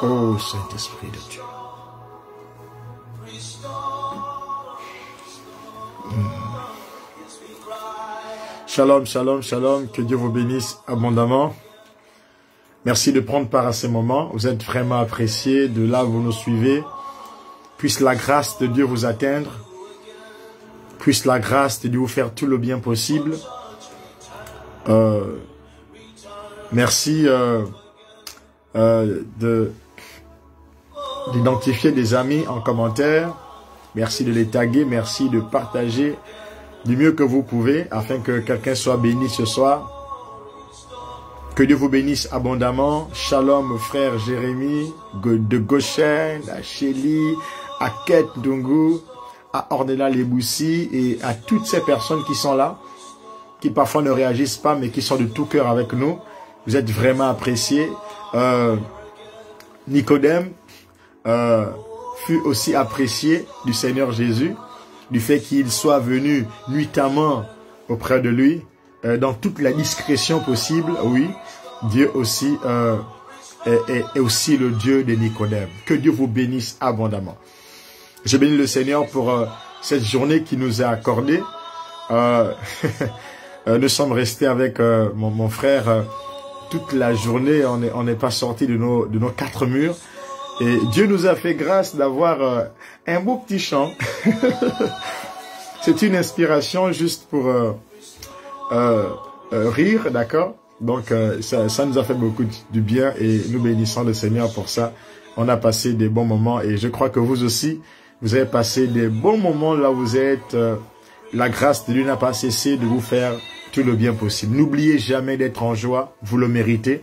Oh, Saint-Esprit de Dieu. Shalom, shalom, shalom. Que Dieu vous bénisse abondamment. Merci de prendre part à ces moments. Vous êtes vraiment appréciés. De là, vous nous suivez. Puisse la grâce de Dieu vous atteindre. Puisse la grâce de Dieu vous faire tout le bien possible. Merci d'identifier des amis en commentaire. Merci de les taguer. Merci de partager du mieux que vous pouvez afin que quelqu'un soit béni ce soir. Que Dieu vous bénisse abondamment. Shalom, frère Jérémy, de Goshen, à Shelly, à Ket Dungu, à Ornella Leboussi et à toutes ces personnes qui sont là, qui parfois ne réagissent pas, mais qui sont de tout cœur avec nous. Vous êtes vraiment appréciés. Nicodème fut aussi apprécié du Seigneur Jésus, du fait qu'il soit venu nuitamment auprès de lui, dans toute la discrétion possible. Oui, Dieu aussi est aussi le Dieu de Nicodème. Que Dieu vous bénisse abondamment. Je bénis le Seigneur pour cette journée qui nous a accordée. Nous sommes restés avec mon frère toute la journée. On n'est pas sorti de nos quatre murs. Et Dieu nous a fait grâce d'avoir un beau petit chant. C'est une inspiration juste pour rire, d'accord? Donc ça nous a fait beaucoup du bien et nous bénissons le Seigneur pour ça. On a passé des bons moments et je crois que vous aussi, vous avez passé des bons moments là où vous êtes. La grâce de Dieu n'a pas cessé de vous faire tout le bien possible. N'oubliez jamais d'être en joie, vous le méritez.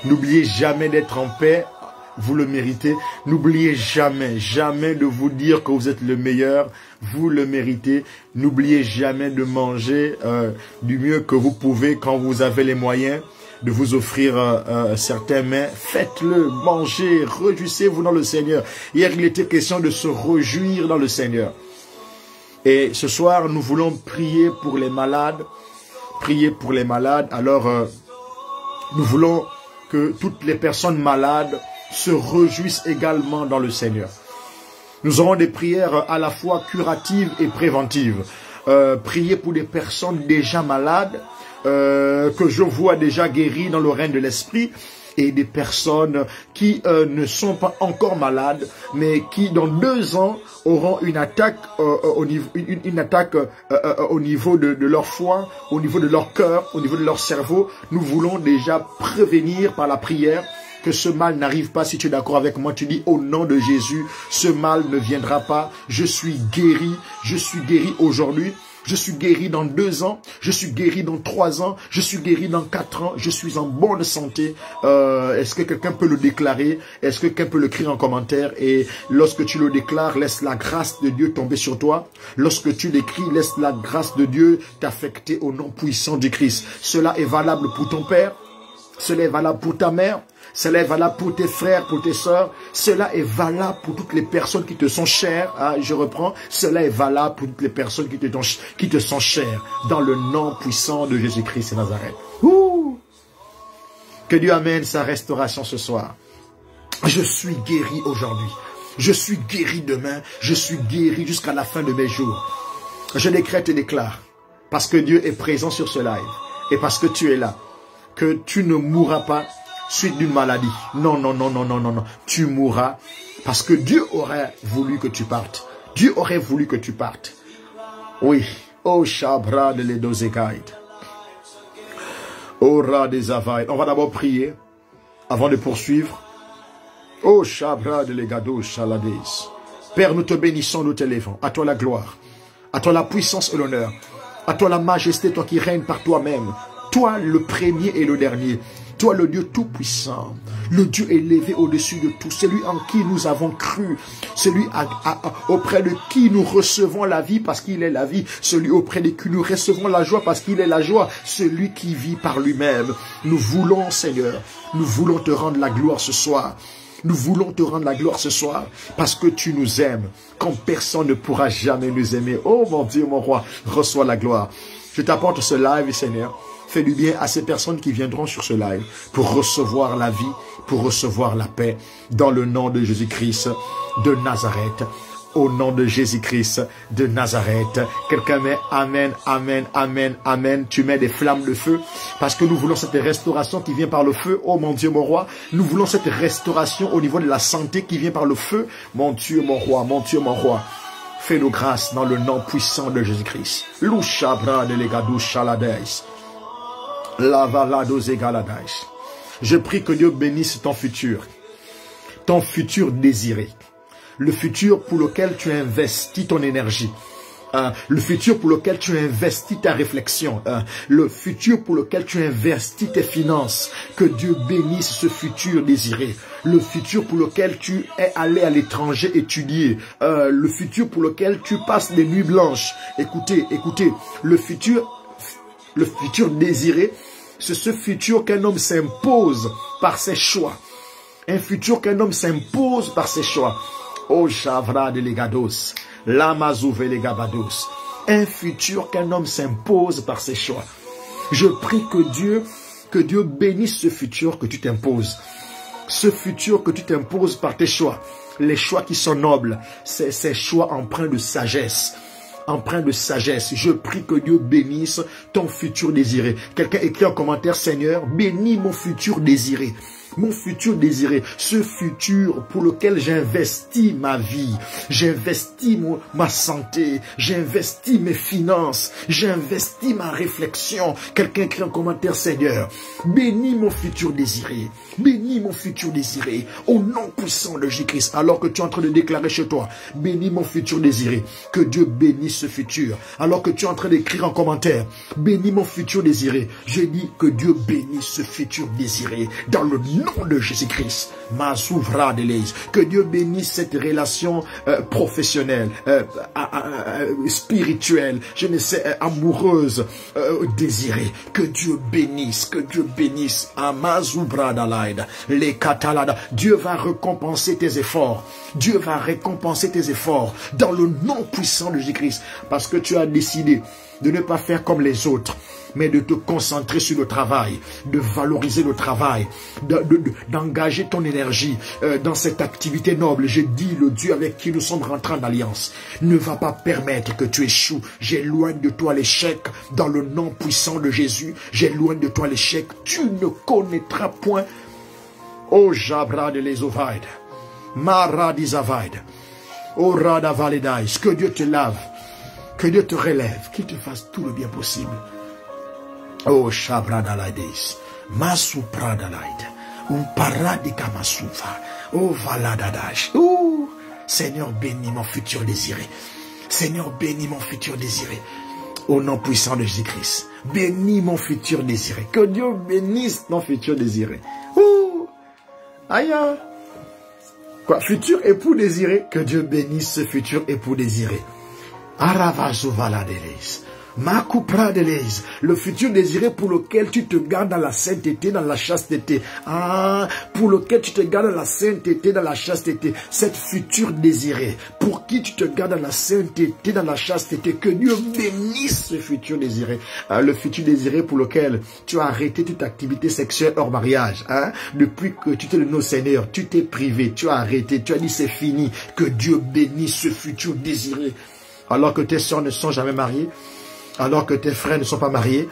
N'oubliez jamais d'être en paix, vous le méritez. N'oubliez jamais, jamais de vous dire que vous êtes le meilleur, vous le méritez. N'oubliez jamais de manger du mieux que vous pouvez quand vous avez les moyens de vous offrir certains mets. Faites-le, mangez, réjouissez-vous dans le Seigneur. Hier, il était question de se réjouir dans le Seigneur. Et ce soir, nous voulons prier pour les malades. Prier pour les malades. Alors, nous voulons que toutes les personnes malades se réjouissent également dans le Seigneur. Nous aurons des prières à la fois curatives et préventives. Prier pour des personnes déjà malades, que je vois déjà guéries dans le règne de l'Esprit, et des personnes qui ne sont pas encore malades, mais qui dans 2 ans auront une attaque au niveau de leur foie, au niveau de leur cœur, au niveau de leur cerveau. Nous voulons déjà prévenir par la prière que ce mal n'arrive pas. Si tu es d'accord avec moi, tu dis au nom de Jésus, ce mal ne viendra pas. Je suis guéri aujourd'hui. Je suis guéri dans 2 ans, je suis guéri dans 3 ans, je suis guéri dans 4 ans, je suis en bonne santé. Est-ce que quelqu'un peut le déclarer? Est-ce que quelqu'un peut le écrire en commentaire? Et lorsque tu le déclares, laisse la grâce de Dieu tomber sur toi. Lorsque tu l'écris, laisse la grâce de Dieu t'affecter au nom puissant du Christ. Cela est valable pour ton père, cela est valable pour ta mère, cela est valable pour tes frères, pour tes sœurs. Cela est valable pour toutes les personnes qui te sont chères. Ah, je reprends. Cela est valable pour toutes les personnes qui te sont chères. Dans le nom puissant de Jésus-Christ et Nazareth. Ouh! Que Dieu amène sa restauration ce soir. Je suis guéri aujourd'hui. Je suis guéri demain. Je suis guéri jusqu'à la fin de mes jours. Je décrète et déclare. Parce que Dieu est présent sur ce live. Et parce que tu es là. Que tu ne mourras pas suite d'une maladie. Non, non, non, non, non, non, non. Tu mourras parce que Dieu aurait voulu que tu partes. Dieu aurait voulu que tu partes. Oui. Oh, Shabra de l'Edozegaïd. Oh, Ra des Avaïd. On va d'abord prier avant de poursuivre. Oh, Shabra de l'Egado Shalades. Père, nous te bénissons, nous t'élèvons. À toi la gloire. À toi la puissance et l'honneur. À toi la majesté, toi qui règnes par toi-même. Toi le premier et le dernier. Toi, le Dieu tout-puissant, le Dieu élevé au-dessus de tout, celui en qui nous avons cru, celui auprès de qui nous recevons la vie parce qu'il est la vie, celui auprès de qui nous recevons la joie parce qu'il est la joie, celui qui vit par lui-même. Nous voulons, Seigneur, nous voulons te rendre la gloire ce soir. Nous voulons te rendre la gloire ce soir parce que tu nous aimes comme personne ne pourra jamais nous aimer. Oh mon Dieu, mon roi, reçois la gloire. Je t'apporte ce live, Seigneur. Fais du bien à ces personnes qui viendront sur ce live pour recevoir la vie, pour recevoir la paix dans le nom de Jésus-Christ de Nazareth. Au nom de Jésus-Christ de Nazareth. Quelqu'un met Amen, Amen, Amen, Amen. Tu mets des flammes de feu parce que nous voulons cette restauration qui vient par le feu. Oh mon Dieu, mon roi. Nous voulons cette restauration au niveau de la santé qui vient par le feu. Mon Dieu, mon roi, mon Dieu, mon roi. Fais-nous grâce dans le nom puissant de Jésus-Christ. Louchabra de l'Egadou Chaladais. Lavalado Zegaladais. Je prie que Dieu bénisse ton futur désiré. Le futur pour lequel tu investis ton énergie. Le futur pour lequel tu investis ta réflexion. Le futur pour lequel tu investis tes finances. Que Dieu bénisse ce futur désiré. Le futur pour lequel tu es allé à l'étranger étudier. Le futur pour lequel tu passes des nuits blanches. Écoutez, écoutez. Le futur désiré, c'est ce futur qu'un homme s'impose par ses choix. Un futur qu'un homme s'impose par ses choix. Oh, Chavra de Legados, Lamazouve Legabados. Un futur qu'un homme s'impose par ses choix. Je prie que Dieu bénisse ce futur que tu t'imposes. Ce futur que tu t'imposes par tes choix. Les choix qui sont nobles. Ces choix empreints de sagesse. Empreint de sagesse. Je prie que Dieu bénisse ton futur désiré. Quelqu'un écrit en commentaire, Seigneur, bénis mon futur désiré. Mon futur désiré, ce futur pour lequel j'investis ma vie, j'investis ma santé, j'investis mes finances, j'investis ma réflexion. Quelqu'un écrit en commentaire, Seigneur, bénis mon futur désiré, bénis mon futur désiré, au nom puissant de Jésus-Christ, alors que tu es en train de déclarer chez toi, bénis mon futur désiré, que Dieu bénisse ce futur, alors que tu es en train d'écrire en commentaire, bénis mon futur désiré, je dis que Dieu bénisse ce futur désiré, dans le nom de Jésus-Christ, ma souvra de l'Église, que Dieu bénisse cette relation professionnelle, spirituelle, je ne sais, amoureuse, désirée, que Dieu bénisse, Amazoubra d'Alaïda, les Catalada, Dieu va récompenser tes efforts, Dieu va récompenser tes efforts, dans le nom puissant de Jésus-Christ, parce que tu as décidé de ne pas faire comme les autres, mais de te concentrer sur le travail, de valoriser le travail, d'engager ton énergie dans cette activité noble. Je dis, le Dieu avec qui nous sommes rentrés en alliance ne va pas permettre que tu échoues. J'éloigne de toi l'échec dans le nom puissant de Jésus. J'éloigne de toi l'échec. Tu ne connaîtras point. Oh Jabra de l'Ezovaïd, Mara d'Izavaïd, oh Rada Validaïs, que Dieu te lave, que Dieu te relève, qu'il te fasse tout le bien possible. Oh, Shabradalaïdis, Masupradalaïd, Paradika Masufa, oh, Valadadash. Oh, Seigneur, bénis mon futur désiré. Seigneur, bénis mon futur désiré. Au nom puissant de Jésus-Christ, bénis mon futur désiré. Que Dieu bénisse ton futur désiré. Oh, aïe. Quoi, futur époux désiré? Que Dieu bénisse ce futur époux désiré. Aravazuvaladelis. Makupra de l'Église, le futur désiré pour lequel tu te gardes dans la sainteté, dans la chasteté. Pour lequel tu te gardes dans la sainteté, dans la chasteté. Cette future désiré, pour qui tu te gardes dans la sainteté, dans la chasteté. Que Dieu bénisse ce futur désiré. Le futur désiré pour lequel tu as arrêté toute activité sexuelle hors mariage. Depuis que tu t'es donné au Seigneur, tu t'es privé, tu as arrêté, tu as dit c'est fini. Que Dieu bénisse ce futur désiré. Alors que tes soeurs ne sont jamais mariées, alors que tes frères ne sont pas mariés,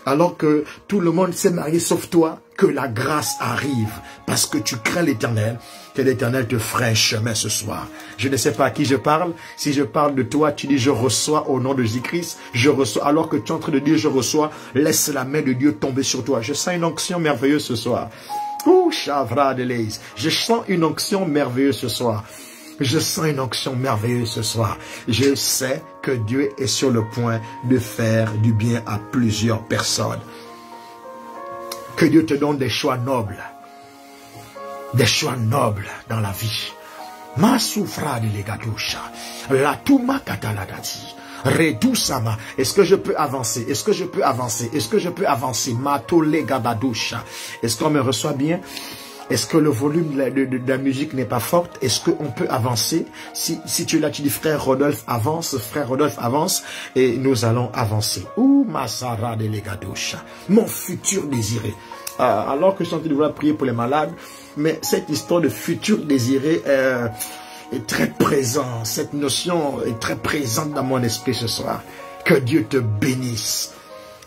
alors que tout le monde s'est marié sauf toi, que la grâce arrive, parce que tu crains l'Éternel, que l'Éternel te ferait un chemin ce soir. Je ne sais pas à qui je parle. Si je parle de toi, tu dis je reçois au nom de Jésus-Christ, je reçois. Alors que tu es en train de dire je reçois, laisse la main de Dieu tomber sur toi. Je sens une onction merveilleuse ce soir. Ouh, Chavra de l'Église. Je sens une onction merveilleuse ce soir. Je sens une onction merveilleuse ce soir. Je sais que Dieu est sur le point de faire du bien à plusieurs personnes. Que Dieu te donne des choix nobles. Des choix nobles dans la vie. Ma soufra de legadosha. La touma kataladati. Redoussama. Est-ce que je peux avancer? Est-ce que je peux avancer? Est-ce que je peux avancer? Mato legabadosha. Est-ce qu'on me reçoit bien? Est-ce que le volume de la musique n'est pas fort? Est-ce qu'on peut avancer? Si tu es là, tu dis frère Rodolphe avance et nous allons avancer. Ouh, Masara de Legadosha, mon futur désiré. Alors que je suis en train de vouloir prier pour les malades, mais cette histoire de futur désiré est très présente. Cette notion est très présente dans mon esprit ce soir. Que Dieu te bénisse.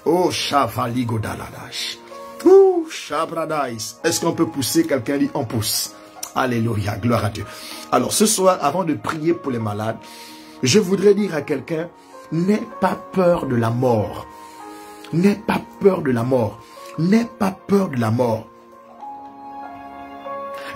Oh, Shavaligo Daladash. Ouh, Shabradais. Est-ce qu'on peut pousser? Quelqu'un dit on pousse. Alléluia, gloire à Dieu. Alors ce soir, avant de prier pour les malades, je voudrais dire à quelqu'un, n'aie pas peur de la mort. N'aie pas peur de la mort. N'aie pas peur de la mort.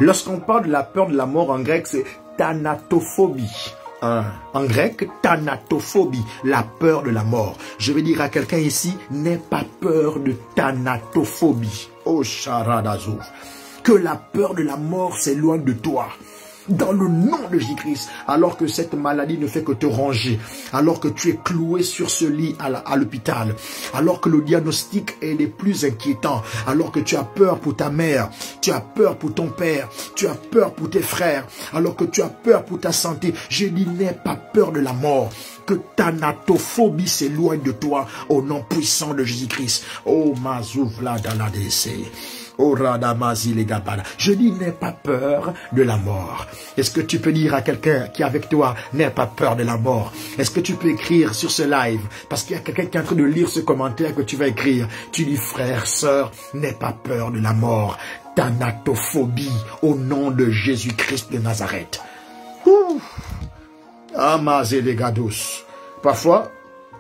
Lorsqu'on parle de la peur de la mort en grec, c'est thanatophobie. En grec, thanatophobie, la peur de la mort. Je vais dire à quelqu'un ici, n'aie pas peur de thanatophobie. Oh, Sharadazou. Que la peur de la mort s'éloigne de toi. Dans le nom de Jésus-Christ, alors que cette maladie ne fait que te ranger, alors que tu es cloué sur ce lit à l'hôpital, alors que le diagnostic est des plus inquiétants, alors que tu as peur pour ta mère, tu as peur pour ton père, tu as peur pour tes frères, alors que tu as peur pour ta santé, je dis n'aie pas peur de la mort. Que thanatophobie s'éloigne de toi au nom puissant de Jésus-Christ. Oh, Mazouvla Daladese. Oh, Radamazi Legabada. Je dis, n'aie pas peur de la mort. Est-ce que tu peux dire à quelqu'un qui est avec toi, n'aie pas peur de la mort? Est-ce que tu peux écrire sur ce live? Parce qu'il y a quelqu'un qui est en train de lire ce commentaire que tu vas écrire. Tu dis, frère, sœur, n'aie pas peur de la mort. Thanatophobie au nom de Jésus-Christ de Nazareth. Ouh. Amazé les gados. Parfois,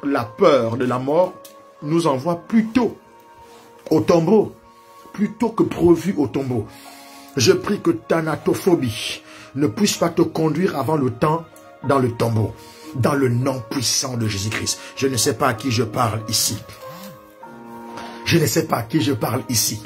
la peur de la mort nous envoie plutôt au tombeau, plutôt que prévu au tombeau. Je prie que thanatophobie ne puisse pas te conduire avant le temps dans le tombeau, dans le nom puissant de Jésus-Christ. Je ne sais pas à qui je parle ici. Je ne sais pas à qui je parle ici.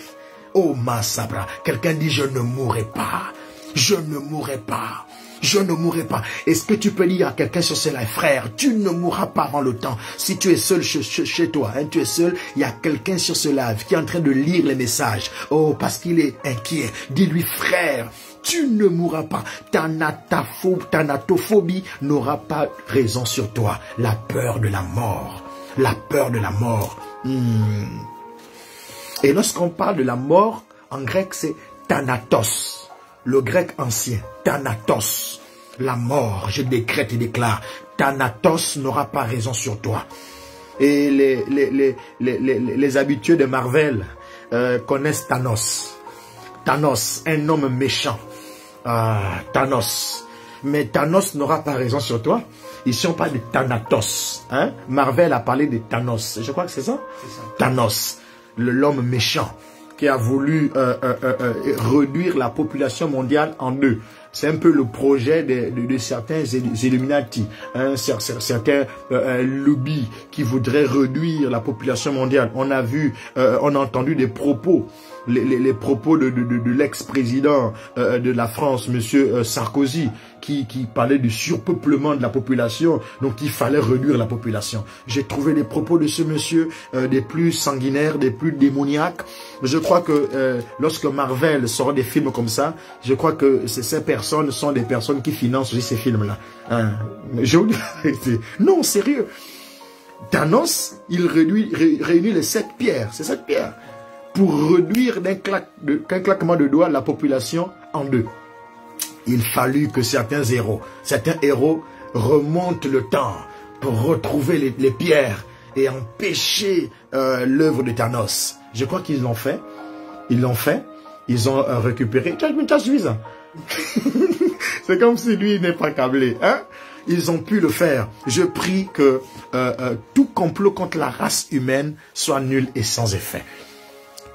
Oh ma sabra, quelqu'un dit je ne mourrai pas. Je ne mourrai pas. Je ne mourrai pas. Est-ce que tu peux dire à quelqu'un sur ce live, frère, tu ne mourras pas avant le temps. Si tu es seul chez toi, hein, tu es seul, il y a quelqu'un sur ce live qui est en train de lire les messages. Oh, parce qu'il est inquiet. Dis-lui, frère, tu ne mourras pas. Thanatophobie n'aura pas raison sur toi. La peur de la mort. La peur de la mort. Et lorsqu'on parle de la mort, en grec, c'est thanatos. Le grec ancien, thanatos, la mort, je décrète et déclare, thanatos n'aura pas raison sur toi. Et les habitués de Marvel connaissent Thanos. Thanos, un homme méchant. Thanos. Mais Thanos n'aura pas raison sur toi. Ici on parle de Thanatos. Hein? Marvel a parlé de Thanos. Je crois que c'est ça? Thanos, l'homme méchant, qui a voulu réduire la population mondiale en deux. C'est un peu le projet de certains Illuminati, hein, certains lobbies qui voudraient réduire la population mondiale. On a vu, on a entendu des propos, les propos de l'ex-président de la France, monsieur Sarkozy, qui parlait du surpeuplement de la population, donc il fallait réduire la population. J'ai trouvé les propos de ce monsieur des plus sanguinaires, des plus démoniaques. Je crois que lorsque Marvel sort des films comme ça, je crois que ces personnes sont des personnes qui financent aussi ces films-là. Hein. Non, sérieux. Thanos, il réunit les 7 pierres, c'est 7 pierres, pour réduire d'un claquement de doigts la population en deux. Il fallut que certains héros remontent le temps pour retrouver les pierres et empêcher l'œuvre de Thanos. Je crois qu'ils l'ont fait. Ils l'ont fait. Ils ont récupéré. Tu suffisant. C'est comme si lui n'est pas câblé. Hein? Ils ont pu le faire. Je prie que tout complot contre la race humaine soit nul et sans effet.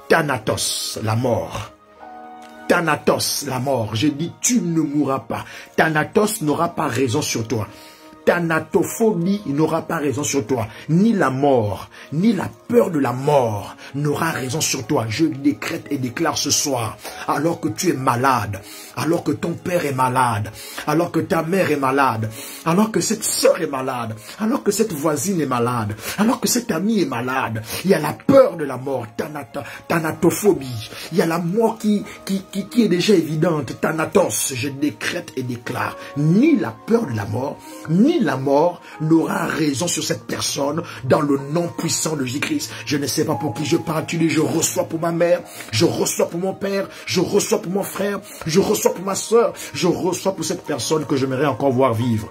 Thanatos, la mort. Thanatos, la mort. Je dis, tu ne mourras pas. Thanatos n'aura pas raison sur toi. Thanatophobie n'aura pas raison sur toi. Ni la mort, ni la peur de la mort n'aura raison sur toi. Je décrète et déclare ce soir, alors que tu es malade, alors que ton père est malade, alors que ta mère est malade, alors que cette sœur est malade, alors que cette voisine est malade, alors que cet ami est malade, il y a la peur de la mort, thanatophobie, il y a la mort qui est déjà évidente, thanatos. Je décrète et déclare, ni la peur de la mort, ni la mort n'aura raison sur cette personne dans le nom puissant de Jésus-Christ. Je ne sais pas pour qui je parle, tu dis je reçois pour ma mère, je reçois pour mon père, je reçois pour mon frère, je reçois pour ma soeur, je reçois pour cette personne que j'aimerais encore voir vivre.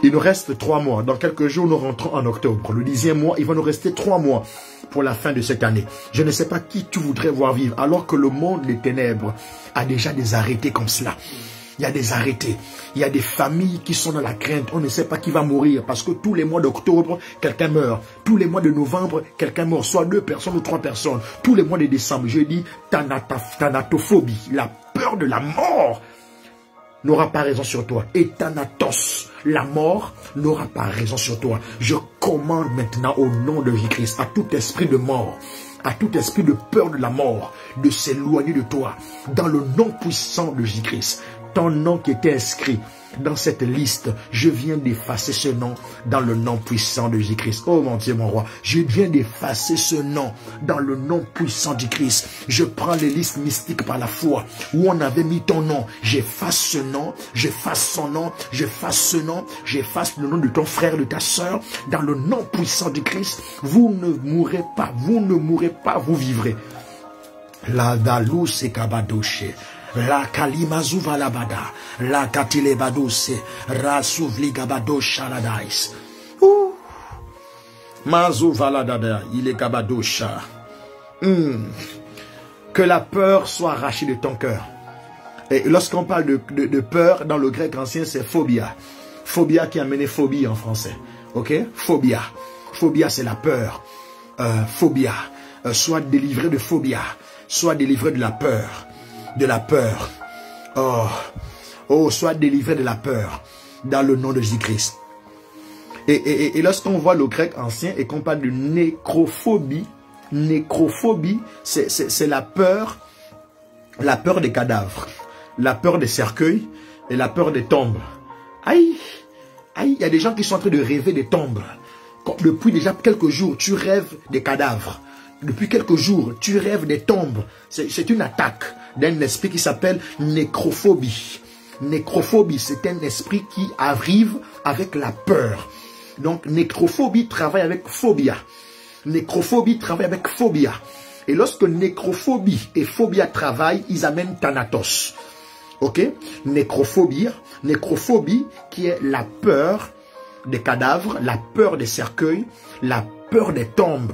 Il nous reste 3 mois. Dans quelques jours, nous rentrons en octobre. Le 10e mois, il va nous rester 3 mois pour la fin de cette année. Je ne sais pas qui tu voudrais voir vivre, alors que le monde des ténèbres a déjà des arrêtés comme cela. Il y a des arrêtés. Il y a des familles qui sont dans la crainte. On ne sait pas qui va mourir parce que tous les mois d'octobre, quelqu'un meurt. Tous les mois de novembre, quelqu'un meurt. Soit 2 personnes ou 3 personnes. Tous les mois de décembre, je dis thanatophobie, la peur de la mort n'aura pas raison sur toi. Et thanatos, la mort, n'aura pas raison sur toi. Je commande maintenant au nom de Jésus-Christ à tout esprit de mort, à tout esprit de peur de la mort, de s'éloigner de toi, dans le nom puissant de Jésus-Christ. Ton nom qui était inscrit dans cette liste, je viens d'effacer ce nom dans le nom puissant de Jésus-Christ. Oh mon Dieu, mon roi, je viens d'effacer ce nom dans le nom puissant du Christ. Je prends les listes mystiques par la foi où on avait mis ton nom. J'efface ce nom, j'efface son nom, j'efface ce nom, j'efface le nom de ton frère, de ta soeur, dans le nom puissant du Christ. Vous ne mourrez pas, vous ne mourrez pas, vous vivrez. La dalou se kabadoche. La kalimazuva labada, la katile badose, rasuvli gabado shaladais. Mazuva ladada, il est gabadosha. Que la peur soit arrachée de ton cœur. Et lorsqu'on parle de peur, dans le grec ancien, c'est phobia. Phobia qui a mené phobie en français. Ok? Phobia. Phobia, c'est la peur. Phobia. Soit délivré de phobia. Soit délivré de la peur. De la peur. Oh, sois délivré de la peur dans le nom de Jésus-Christ. Et lorsqu'on voit le grec ancien et qu'on parle de nécrophobie, c'est la peur des cadavres, la peur des cercueils et la peur des tombes. Aïe, il y a des gens qui sont en train de rêver des tombes. Depuis déjà quelques jours, tu rêves des cadavres. Depuis quelques jours, tu rêves des tombes. C'est une attaque d'un esprit qui s'appelle nécrophobie. Nécrophobie, c'est un esprit qui arrive avec la peur. Donc, nécrophobie travaille avec phobia. Nécrophobie travaille avec phobia. Et lorsque nécrophobie et phobia travaillent, ils amènent thanatos. Ok? Nécrophobie qui est la peur des cadavres, la peur des cercueils, la peur des tombes.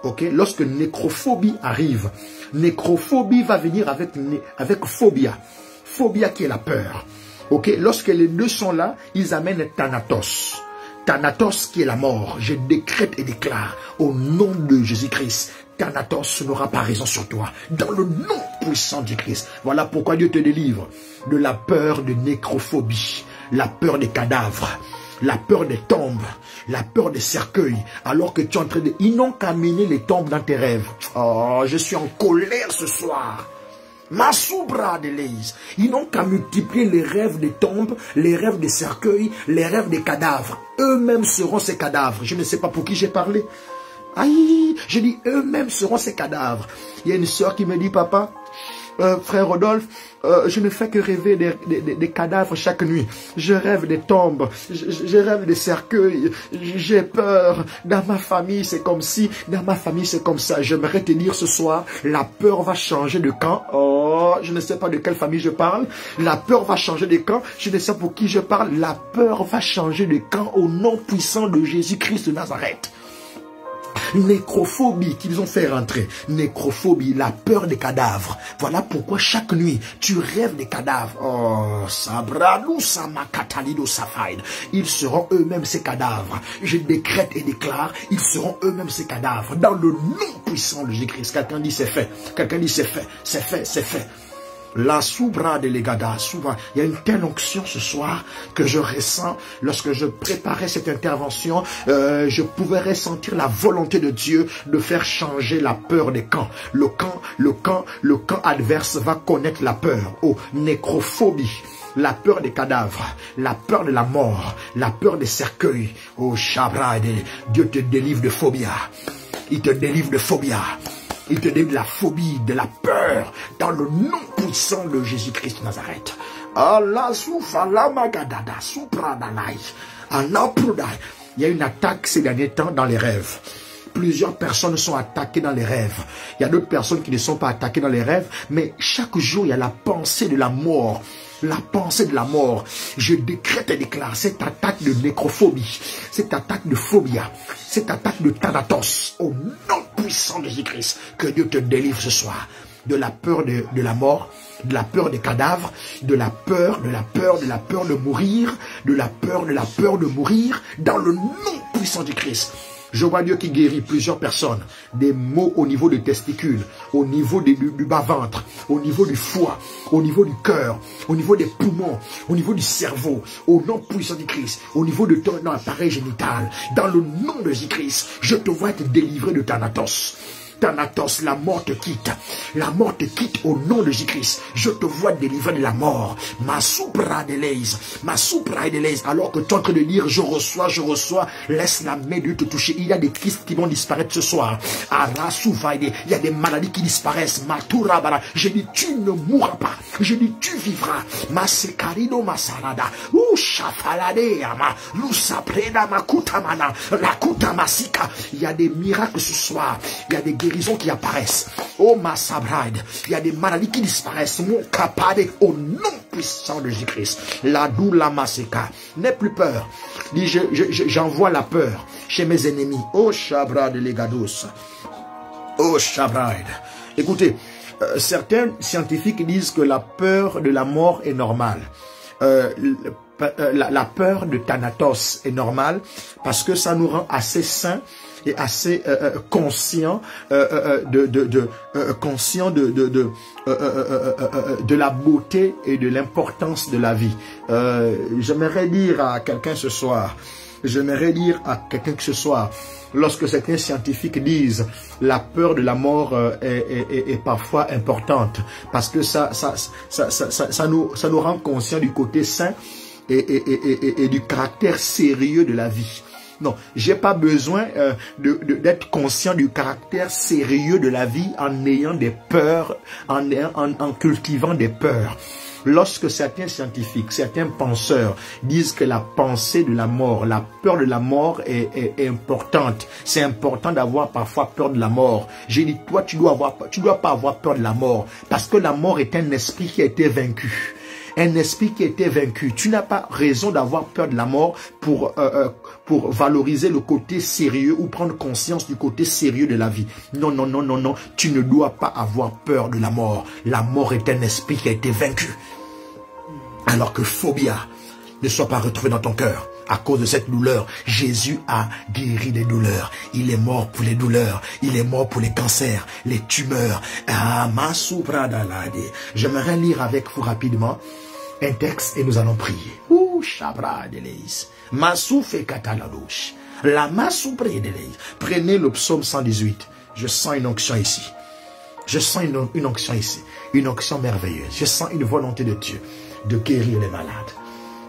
Ok, lorsque nécrophobie arrive, nécrophobie va venir avec phobia. Phobia qui est la peur. Ok, lorsque les deux sont là, ils amènent thanatos. Thanatos qui est la mort. Je décrète et déclare au nom de Jésus-Christ, thanatos n'aura pas raison sur toi. Dans le nom puissant du Christ. Voilà pourquoi Dieu te délivre de la peur de nécrophobie, la peur des cadavres, la peur des tombes, la peur des cercueils, alors que tu es en train de... Ils n'ont qu'à mener les tombes dans tes rêves. Oh, je suis en colère ce soir. Masoubra de l'Église. Ils n'ont qu'à multiplier les rêves des tombes, les rêves des cercueils, les rêves des cadavres. Eux-mêmes seront ces cadavres. Je ne sais pas pour qui j'ai parlé. Aïe, je dis eux-mêmes seront ces cadavres. Il y a une soeur qui me dit, papa, frère Rodolphe, je ne fais que rêver des cadavres chaque nuit. Je rêve des tombes, je rêve des cercueils, j'ai peur. Dans ma famille, c'est comme ci, dans ma famille, c'est comme ça. J'aimerais te dire ce soir, la peur va changer de camp. Oh, je ne sais pas de quelle famille je parle. La peur va changer de camp. Je ne sais pas pour qui je parle. La peur va changer de camp au nom puissant de Jésus-Christ de Nazareth. Nécrophobie qu'ils ont fait rentrer. Nécrophobie, la peur des cadavres. Voilà pourquoi chaque nuit, tu rêves des cadavres. Oh, Sabradou Samakatalido Safaïd. Ils seront eux-mêmes ces cadavres. Je décrète et déclare, ils seront eux-mêmes ces cadavres. Dans le nom puissant de Jésus-Christ. Quelqu'un dit c'est fait. Quelqu'un dit c'est fait. C'est fait, c'est fait. La soubra de l'égada, souvent. Il y a une telle onction ce soir que je ressens lorsque je préparais cette intervention. Je pouvais ressentir la volonté de Dieu de faire changer la peur des camps. Le camp adverse va connaître la peur. Oh, nécrophobie. La peur des cadavres, la peur de la mort, la peur des cercueils. Oh, Chabra, Dieu te délivre de phobia. Il te délivre de phobia. Il te délivre de la phobie, de la peur, dans le nom puissant de Jésus-Christ de Nazareth. Allah soufala magadada, soupradalai, anaprudai. Il y a une attaque ces derniers temps dans les rêves. Plusieurs personnes sont attaquées dans les rêves. Il y a d'autres personnes qui ne sont pas attaquées dans les rêves, mais chaque jour, il y a la pensée de la mort. La pensée de la mort. Je décrète et déclare cette attaque de nécrophobie, cette attaque de phobia, cette attaque de thanatos, au nom puissant de Jésus-Christ, que Dieu te délivre ce soir de la peur de la mort, de la peur des cadavres, de la peur de mourir, de la peur de mourir, dans le nom puissant de Christ. Je vois Dieu qui guérit plusieurs personnes. Des maux au niveau des testicules, au niveau du bas-ventre, au niveau du foie, au niveau du cœur, au niveau des poumons, au niveau du cerveau, au nom puissant du Christ, au niveau de ton appareil génital. Dans le nom de Jésus-Christ, je te vois être délivré de Thanatos. Thanatos, la mort te quitte. La mort te quitte au nom de Jésus-Christ. Je te vois délivré de la mort. Ma soupra de l'aise. Ma soupra de l'aise. Alors que tu es en train de dire, je reçois. Laisse la main de Dieu te toucher. Il y a des kystes qui vont disparaître ce soir. Il y a des maladies qui disparaissent. Maturabara. Je dis, tu ne mourras pas. Je dis, tu vivras. Ma sekarino masarada. Shafalade ama. Lusapreda makutamana. La kutamasika. Il y a des miracles ce soir. Il y a des guérisons qui apparaissent. Oh ma sabrade, il y a des maladies qui disparaissent. Mon capade au nom puissant de Jésus-Christ. La doula maseka. N'aie plus peur. Dis, j'envoie la peur chez mes ennemis. Oh chabrade legados. Oh chabrade. Écoutez, certains scientifiques disent que la peur de la mort est normale. La peur de Thanatos est normale parce que ça nous rend assez sains et assez conscient de la beauté et de l'importance de la vie. J'aimerais dire à quelqu'un ce soir, lorsque certains scientifiques disent la peur de la mort est parfois importante, parce que ça nous rend conscients du côté sain et du caractère sérieux de la vie. Non, j'ai pas besoin d'être conscient du caractère sérieux de la vie en ayant des peurs, en cultivant des peurs. Lorsque certains scientifiques, certains penseurs disent que la pensée de la mort, la peur de la mort est importante, c'est important d'avoir parfois peur de la mort. J'ai dit, toi, tu dois pas avoir peur de la mort, parce que la mort est un esprit qui a été vaincu. Un esprit qui a été vaincu. Tu n'as pas raison d'avoir peur de la mort pour valoriser le côté sérieux ou prendre conscience du côté sérieux de la vie. Non, non, non, non, non. Tu ne dois pas avoir peur de la mort. La mort est un esprit qui a été vaincu. Alors que phobia ne soit pas retrouvé dans ton cœur. À cause de cette douleur, Jésus a guéri les douleurs. Il est mort pour les douleurs. Il est mort pour les cancers, les tumeurs. Ah, ma soupradalade. J'aimerais lire avec vous rapidement un texte et nous allons prier. Ouh, chabra de l'Éis. Massou fait cataladouche. La massou près de l'Éis. Prenez le psaume 118. Je sens une onction ici. Je sens une onction ici. Une onction merveilleuse. Je sens une volonté de Dieu de guérir les malades.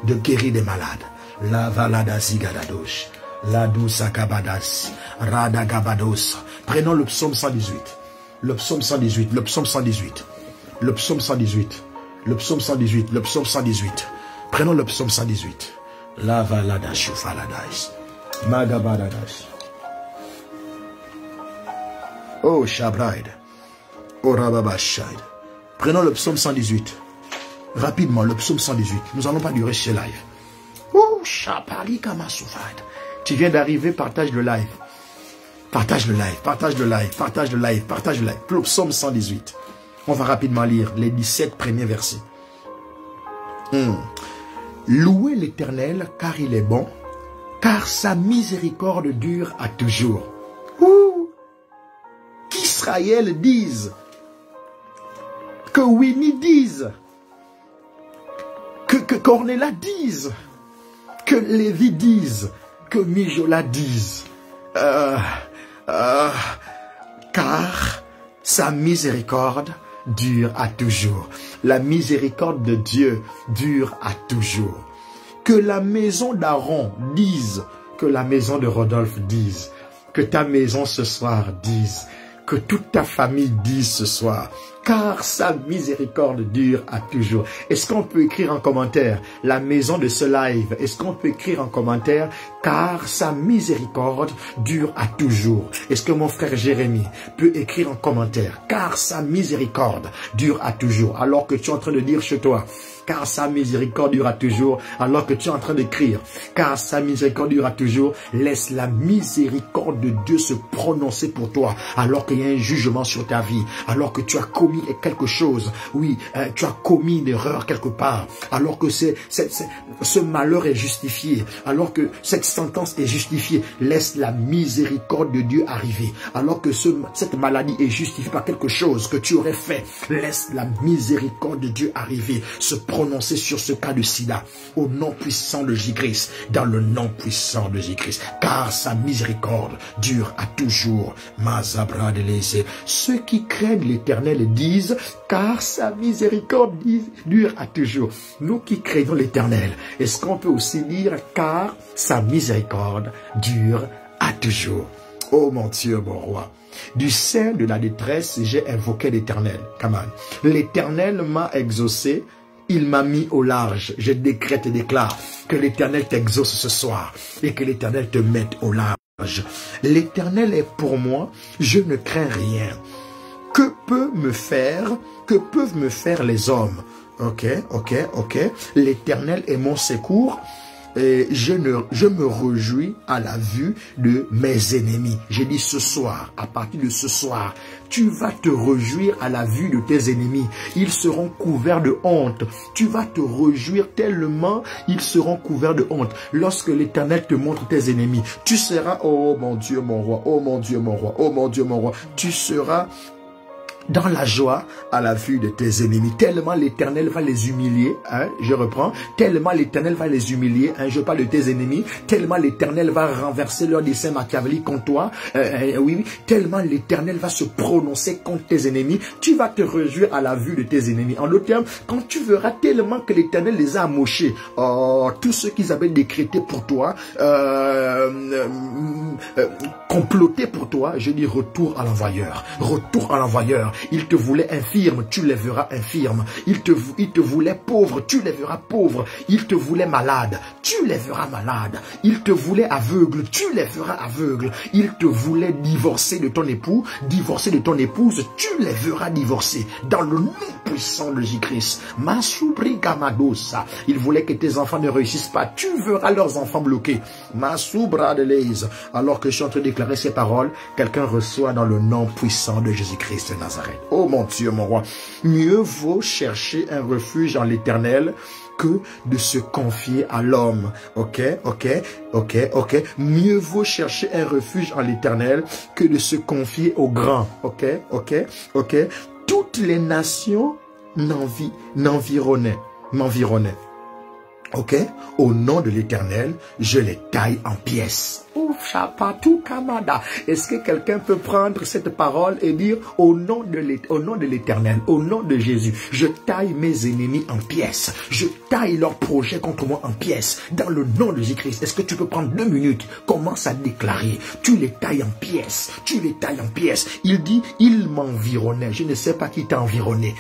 De guérir les malades. La valada zigadadosh, la douce akabadas, radagabados. Prenons le psaume 118. Le psaume 118, le psaume 118. Le psaume 118. Le psaume 118, le psaume 118. Prenons le psaume 118. La valada shufaladas, magabadadas. Oh shabraid, oh rababashaid. Prenons le psaume 118. Rapidement, le psaume 118. Nous n'allons pas durer ce live. Tu viens d'arriver, partage le live. Partage le live, partage le live, partage le live, partage le live. Le psaume 118. On va rapidement lire les 17 premiers versets. Louez l'Éternel car il est bon, car sa miséricorde dure à toujours. Qu'Israël dise, que Winnie dise, que Cornéla dise, que Lévi dise, que Mijola dise, car sa miséricorde dure à toujours. La miséricorde de Dieu dure à toujours. Que la maison d'Aaron dise, que la maison de Rodolphe dise, que ta maison ce soir dise, que toute ta famille dise ce soir, car sa miséricorde dure à toujours. Est-ce qu'on peut écrire en commentaire la maison de ce live? Est-ce qu'on peut écrire en commentaire car sa miséricorde dure à toujours? Est-ce que mon frère Jérémie peut écrire en commentaire car sa miséricorde dure à toujours, alors que tu es en train de dire chez toi car sa miséricorde durera toujours, alors que tu es en train d'écrire car sa miséricorde durera toujours? Laisse la miséricorde de Dieu se prononcer pour toi, alors qu'il y a un jugement sur ta vie, alors que tu as commis quelque chose, oui, tu as commis une erreur quelque part, alors que ce malheur est justifié, alors que cette sentence est justifiée. Laisse la miséricorde de Dieu arriver, alors que cette maladie est justifiée par quelque chose que tu aurais fait. Laisse la miséricorde de Dieu arriver, se prononcer sur ce cas de sida, au nom puissant de Jésus-Christ, dans le nom puissant de Jésus-Christ, car sa miséricorde dure à toujours. Mazabra de l'Ézé. Ceux qui craignent l'Éternel disent, car sa miséricorde dure à toujours. Nous qui craignons l'Éternel, est-ce qu'on peut aussi dire, car sa miséricorde dure à toujours? Oh mon Dieu, mon roi. Du sein de la détresse, j'ai invoqué l'Éternel. Come on. L'Éternel m'a exaucé. Il m'a mis au large. Je décrète et déclare que l'Éternel t'exauce ce soir et que l'Éternel te mette au large. L'Éternel est pour moi, je ne crains rien. Que peuvent me faire les hommes? Ok. L'Éternel est mon secours. Et je me réjouis à la vue de mes ennemis. J'ai dit ce soir, à partir de ce soir, tu vas te réjouir à la vue de tes ennemis. Ils seront couverts de honte. Tu vas te réjouir tellement ils seront couverts de honte. Lorsque l'Éternel te montre tes ennemis, tu seras, oh mon Dieu mon roi, oh mon Dieu mon roi, oh mon Dieu mon roi, tu seras dans la joie à la vue de tes ennemis. Tellement l'Éternel va les humilier, hein, je reprends, tellement l'Éternel va les humilier, hein, je parle de tes ennemis, tellement l'Éternel va renverser leur dessein machiavélique contre toi, oui, tellement l'Éternel va se prononcer contre tes ennemis, tu vas te réjouir à la vue de tes ennemis. En d'autres termes, quand tu verras tellement que l'Éternel les a amochés, tous ceux qu'ils avaient décrétés pour toi, complotés pour toi, je dis retour à l'envoyeur, retour à l'envoyeur. Il te voulait infirme, tu les verras infirme. Il te voulait pauvre, tu les verras pauvre. Il te voulait malade, tu les verras malade. Il te voulait aveugle, tu les verras aveugle. Il te voulait divorcer de ton époux, divorcer de ton épouse, tu les verras divorcer. Dans le nom puissant de Jésus-Christ. Masubri Gamadosa. Il voulait que tes enfants ne réussissent pas, tu verras leurs enfants bloqués. Masubra de l'Aise. Alors que je suis en train de déclarer ces paroles, quelqu'un reçoit dans le nom puissant de Jésus-Christ de Nazareth. Oh mon Dieu, mon roi. Mieux vaut chercher un refuge en l'Éternel que de se confier à l'homme. Ok. Mieux vaut chercher un refuge en l'Éternel que de se confier au grand. Ok. Toutes les nations m'environnaient. Ok, au nom de l'Éternel, je les taille en pièces. Est-ce que quelqu'un peut prendre cette parole et dire au nom de l'Éternel, au nom de Jésus, je taille mes ennemis en pièces, je taille leurs projets contre moi en pièces, dans le nom de Jésus-Christ. Est-ce que tu peux prendre 2 minutes, commence à déclarer, tu les tailles en pièces, tu les tailles en pièces. Il dit, il m'environnait, je ne sais pas qui t'a environné,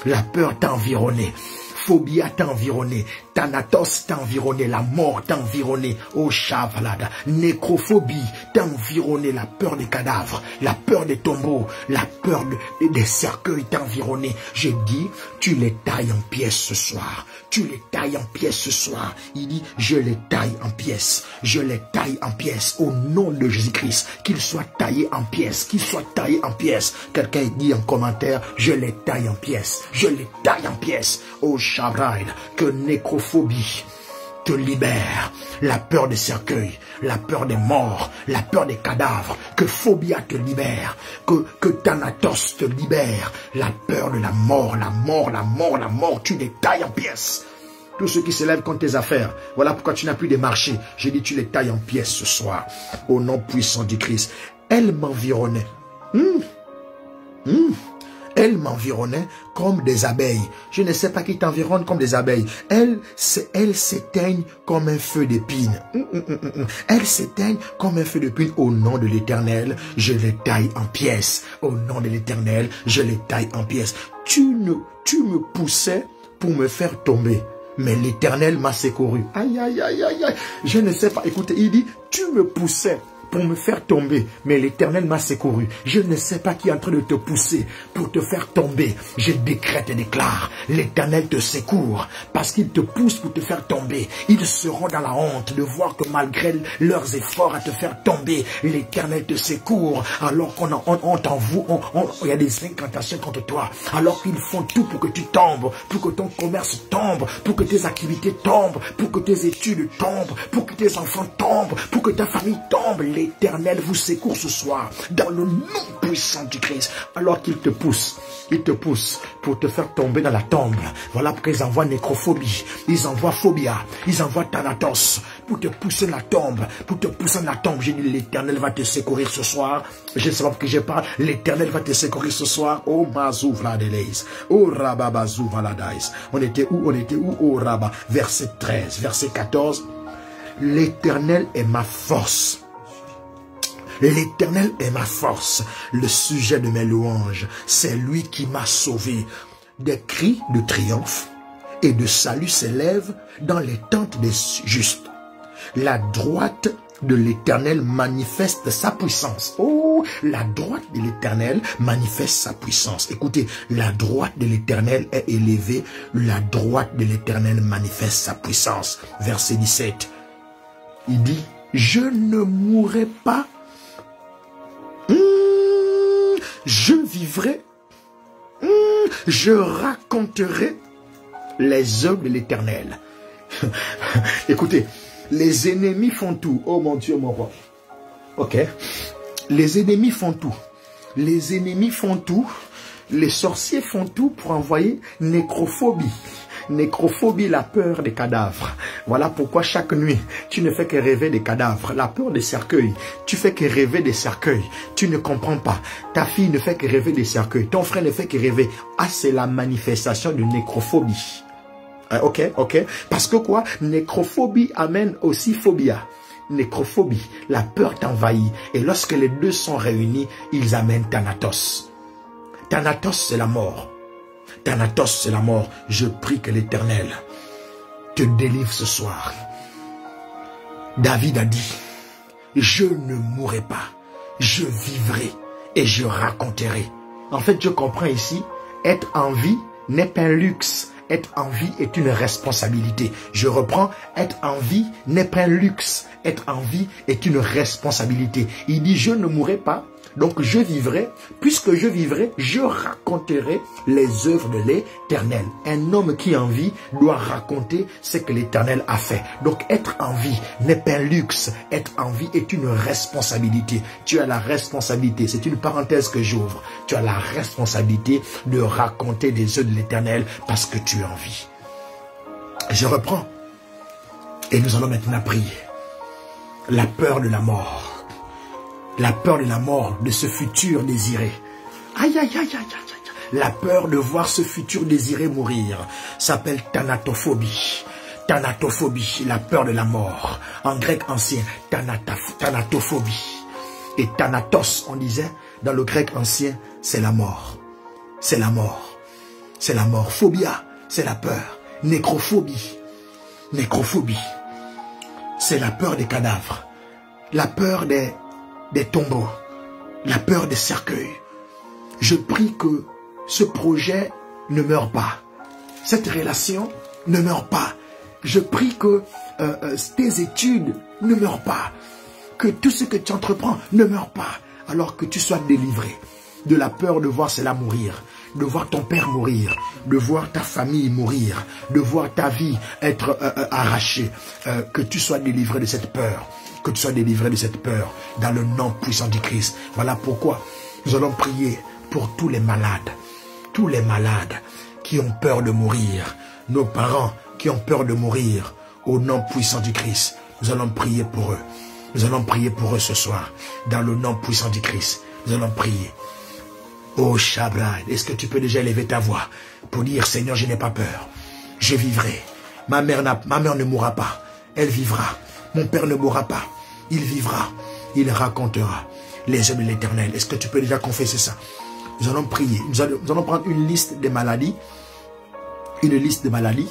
la peur t'a environné. Phobia t'a environné, Thanatos t'a environné, la mort t'a environné, oh Chavalada, nécrophobie t'a environné, la peur des cadavres, la peur des tombeaux, la peur des cercueils t'a environné. Je dis, tu les tailles en pièces ce soir, tu les tailles en pièces ce soir. Il dit, je les taille en pièces, je les taille en pièces, au nom de Jésus-Christ, qu'ils soient taillés en pièces, qu'ils soient taillés en pièces. Quelqu'un dit en commentaire, je les taille en pièces, je les taille en pièces, oh Shabraïd, que nécrophobie, te libère. La peur des cercueils, la peur des morts, la peur des cadavres, que Phobia te libère, que Thanatos te libère. La peur de la mort, la mort, la mort, la mort, tu les tailles en pièces. Tous ceux qui s'élèvent contre tes affaires, voilà pourquoi tu n'as plus de marché. J'ai dit, tu les tailles en pièces ce soir, au nom puissant du Christ. Elle m'environnait. Elle m'environnait comme des abeilles. Je ne sais pas qui t'environne comme des abeilles. Elle s'éteigne comme un feu d'épine. Elle s'éteigne comme un feu d'épine. Au nom de l'Éternel, je les taille en pièces. Au nom de l'Éternel, je les taille en pièces. Tu me poussais pour me faire tomber. Mais l'Éternel m'a secouru. Aïe, aïe, aïe, aïe, aïe. Je ne sais pas. Écoutez, il dit, tu me poussais pour me faire tomber, mais l'Éternel m'a secouru. Je ne sais pas qui est en train de te pousser pour te faire tomber. Je décrète et déclare, l'Éternel te secourt parce qu'il te pousse pour te faire tomber. Ils seront dans la honte de voir que malgré leurs efforts à te faire tomber, l'Éternel te secourt. Alors qu'on a honte en vous, il y a des incantations contre toi. Alors qu'ils font tout pour que tu tombes, pour que ton commerce tombe, pour que tes activités tombent, pour que tes études tombent, pour que tes enfants tombent, pour que ta famille tombe. L'Éternel vous secourt ce soir, dans le nom puissant du Christ. Alors qu'il te pousse, il te pousse pour te faire tomber dans la tombe. Voilà pourquoi ils envoient nécrophobie, ils envoient phobia, ils envoient thanatos, pour te pousser dans la tombe, pour te pousser dans la tombe. J'ai dit, l'Éternel va te secourir ce soir. Je ne sais pas pour qui je parle, l'Éternel va te secourir ce soir. Oh Mazou Vladeleis, oh Rababazou Valadais. On était où? Oh Rabba, verset 13, verset 14. L'Éternel est ma force. L'Éternel est ma force, le sujet de mes louanges. C'est lui qui m'a sauvé. Des cris de triomphe et de salut s'élèvent dans les tentes des justes. La droite de l'Éternel manifeste sa puissance. Oh, la droite de l'Éternel manifeste sa puissance. Écoutez, la droite de l'Éternel est élevée. La droite de l'Éternel manifeste sa puissance. Verset 17. Il dit, je ne mourrai pas. Je vivrai, je raconterai les œuvres de l'Éternel. Écoutez, les ennemis font tout. Oh mon Dieu, mon roi. Ok. Les ennemis font tout. Les ennemis font tout. Les sorciers font tout pour envoyer nécrophobie. Nécrophobie, la peur des cadavres. Voilà pourquoi chaque nuit, tu ne fais que rêver des cadavres. La peur des cercueils. Tu fais que rêver des cercueils. Tu ne comprends pas. Ta fille ne fait que rêver des cercueils. Ton frère ne fait que rêver. Ah, c'est la manifestation de nécrophobie. Ok. Parce que quoi? Nécrophobie amène aussi phobia. Nécrophobie, la peur t'envahit. Et lorsque les deux sont réunis, ils amènent Thanatos. Thanatos, c'est la mort. Thanatos, c'est la mort. Je prie que l'Éternel te délivre ce soir. David a dit, je ne mourrai pas, je vivrai et je raconterai. En fait, je comprends ici, être en vie n'est pas un luxe. Être en vie est une responsabilité. Je reprends, être en vie n'est pas un luxe. Être en vie est une responsabilité. Il dit, je ne mourrai pas, donc je vivrai. Puisque je vivrai, je raconterai les œuvres de l'Éternel. Un homme qui est en vie doit raconter ce que l'Éternel a fait. Donc être en vie n'est pas un luxe. Être en vie est une responsabilité. Tu as la responsabilité, c'est une parenthèse que j'ouvre. Tu as la responsabilité de raconter les œuvres de l'Éternel parce que tu es en vie. Je reprends. Et nous allons maintenant prier. La peur de la mort. La peur de la mort, de ce futur désiré. Aïe, aïe, aïe, aïe, aïe. La peur de voir ce futur désiré mourir s'appelle thanatophobie. Thanatophobie, la peur de la mort. En grec ancien, thanatophobie. Et thanatos, on disait, dans le grec ancien, c'est la mort. C'est la mort. C'est la mort. Phobia, c'est la peur. Nécrophobie. Nécrophobie. C'est la peur des cadavres. La peur des tombeaux. La peur des cercueils. Je prie que ce projet ne meure pas. Cette relation ne meure pas. Je prie que tes études ne meurent pas. Que tout ce que tu entreprends ne meure pas. Alors que tu sois délivré. de la peur de voir cela mourir, de voir ton père mourir, de voir ta famille mourir, de voir ta vie être arrachée, que tu sois délivré de cette peur, que tu sois délivré de cette peur, dans le nom puissant du Christ. Voilà pourquoi nous allons prier pour tous les malades qui ont peur de mourir, nos parents qui ont peur de mourir, au nom puissant du Christ. Nous allons prier pour eux. Nous allons prier pour eux ce soir, dans le nom puissant du Christ. Nous allons prier. Oh Shabrad, est-ce que tu peux déjà élever ta voix pour dire, Seigneur, je n'ai pas peur, je vivrai. Ma mère ne mourra pas, elle vivra. Mon père ne mourra pas, il vivra. Il racontera les œuvres de l'Éternel. Est-ce que tu peux déjà confesser ça? Nous allons prier. Nous allons prendre une liste de maladies. Une liste de maladies.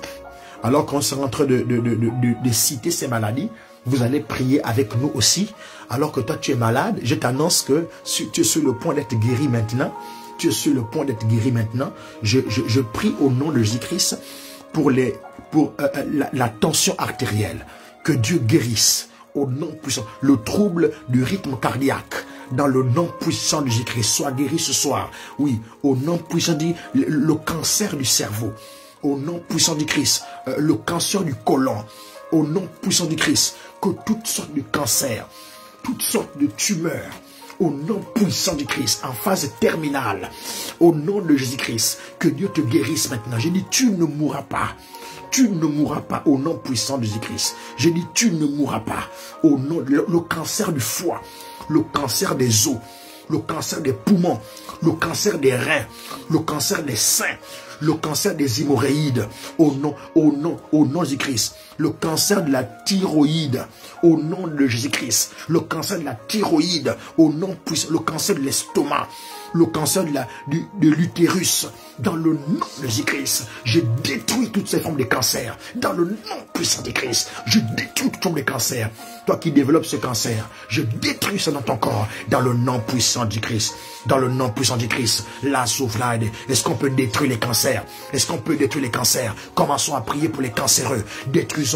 Alors qu'on sera en train de citer ces maladies, vous allez prier avec nous aussi. Alors que toi tu es malade, je t'annonce que tu es sur le point d'être guéri maintenant. Tu es sur le point d'être guéri maintenant. Je prie au nom de Jésus-Christ pour la tension artérielle. Que Dieu guérisse au nom puissant. Le trouble du rythme cardiaque. Dans le nom puissant de Jésus-Christ, sois guéri ce soir. Oui, au nom puissant de le cancer du cerveau. Au nom puissant du Christ, le cancer du côlon. Au nom puissant du Christ, que toutes sortes de cancers, toutes sortes de tumeurs, au nom puissant du Christ, en phase terminale, au nom de Jésus-Christ, que Dieu te guérisse maintenant. Je dis, tu ne mourras pas. Tu ne mourras pas au nom puissant de Jésus-Christ. Je dis, tu ne mourras pas au nom de le cancer du foie, le cancer des os, le cancer des poumons, le cancer des reins, le cancer des seins, le cancer des hémorroïdes, au nom de Jésus-Christ. Le cancer de la thyroïde, au nom de Jésus-Christ. Le cancer de la thyroïde, au nom puissant. Le cancer de l'estomac, le cancer de l'utérus, dans le nom de Jésus-Christ. Je détruis toutes ces formes de cancer. Dans le nom puissant de Christ, je détruis toutes formes de cancer. Toi qui développes ce cancer, je détruis ça dans ton corps. Dans le nom puissant du Christ. Dans le nom puissant du Christ. La sauvegarde. Est-ce qu'on peut détruire les cancers? Est-ce qu'on peut détruire les cancers? Commençons à prier pour les cancéreux. Détruisons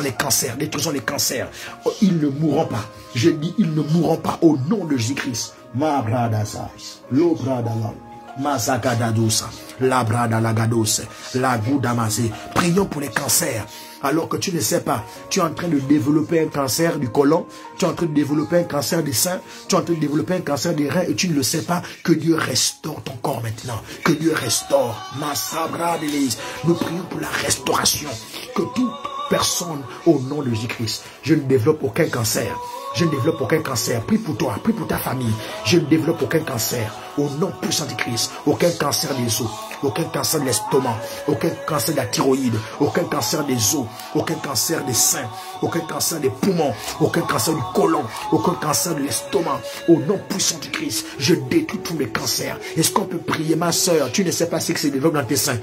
les cancers. Détruisons les cancers. Oh, ils ne mourront pas. Je dis, ils ne mourront pas au nom de Jésus-Christ. Ma brada sais, lo brada la, mazagada douce, la brada la gadose, la goudamase. Prions pour les cancers. Alors que tu ne sais pas, tu es en train de développer un cancer du côlon, tu es en train de développer un cancer des seins, tu es en train de développer un cancer des reins et tu ne le sais pas. Que Dieu restaure ton corps maintenant. Que Dieu restaure. Ma sabra d'Élise. Nous prions pour la restauration. Que toute personne au nom de Jésus-Christ, je ne développe aucun cancer. Je ne développe aucun cancer. Prie pour toi, prie pour ta famille. Je ne développe aucun cancer. Au nom puissant de Christ. Aucun cancer des os. Aucun cancer de l'estomac. Aucun cancer de la thyroïde. Aucun cancer des os. Aucun cancer des seins. Aucun cancer des poumons. Aucun cancer du côlon. Aucun cancer de l'estomac. Au nom puissant de Christ. Je détruis tous les cancers. Est-ce qu'on peut prier, ma soeur? Tu ne sais pas ce que se développe dans tes seins.